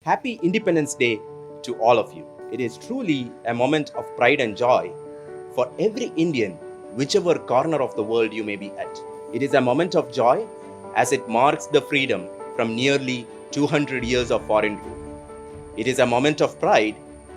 Happy Independence Day to all of you. It is truly a moment of pride and joy for every Indian, whichever corner of the world you may be at. It is a moment of joy as it marks the freedom from nearly 200 years of foreign rule. It is a moment of pride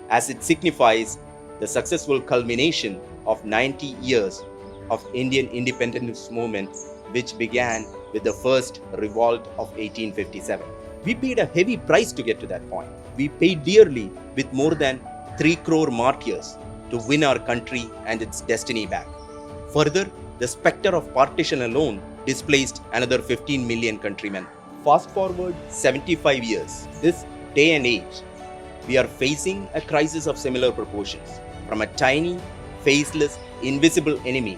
as it signifies the successful culmination of 90 years of Indian independence movement, which began with the first revolt of 1857. We paid a heavy price to get to that point. We paid dearly with more than 3 crore martyrs to win our country and its destiny back. Further, the specter of partition alone displaced another 15 million countrymen. Fast forward 75 years, this day and age, we are facing a crisis of similar proportions from a tiny, faceless, invisible enemy,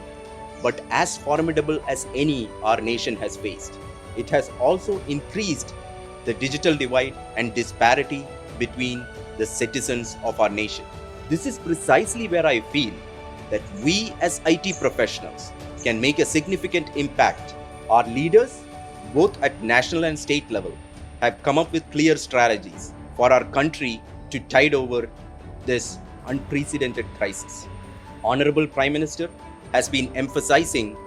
but as formidable as any our nation has faced. It has also increased the digital divide and disparity between the citizens of our nation. This is precisely where I feel that we as IT professionals can make a significant impact. Our leaders, both at national and state level, have come up with clear strategies for our country to tide over this unprecedented crisis. Honorable Prime Minister has been emphasizing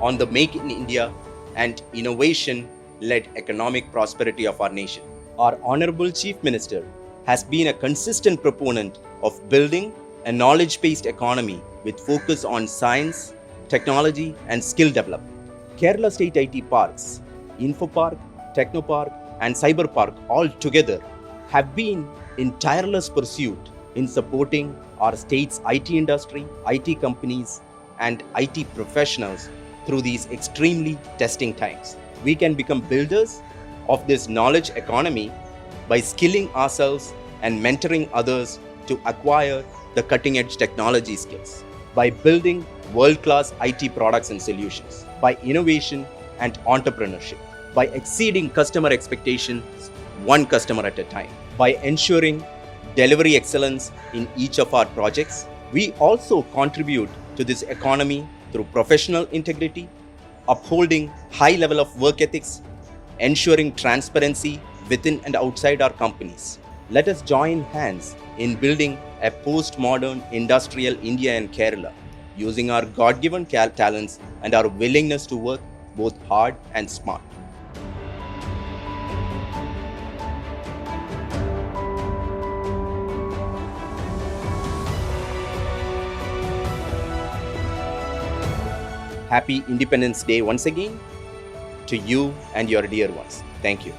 on the Make in India and innovation-led economic prosperity of our nation. Our Honorable Chief Minister has been a consistent proponent of building a knowledge-based economy with focus on science, technology, and skill development. Kerala State IT Parks, InfoPark, Technopark, and Cyberpark all together have been in tireless pursuit in supporting our state's IT industry, IT companies, and IT professionals through these extremely testing times. We can become builders of this knowledge economy by skilling ourselves and mentoring others to acquire the cutting-edge technology skills, by building world-class IT products and solutions, by innovation and entrepreneurship, by exceeding customer expectations one customer at a time, by ensuring delivery excellence in each of our projects. We also contribute to this economy through professional integrity, upholding high level of work ethics, ensuring transparency within and outside our companies. Let us join hands in building a post-modern industrial India and Kerala, using our God-given talents and our willingness to work both hard and smart. Happy Independence Day once again to you and your dear ones. Thank you.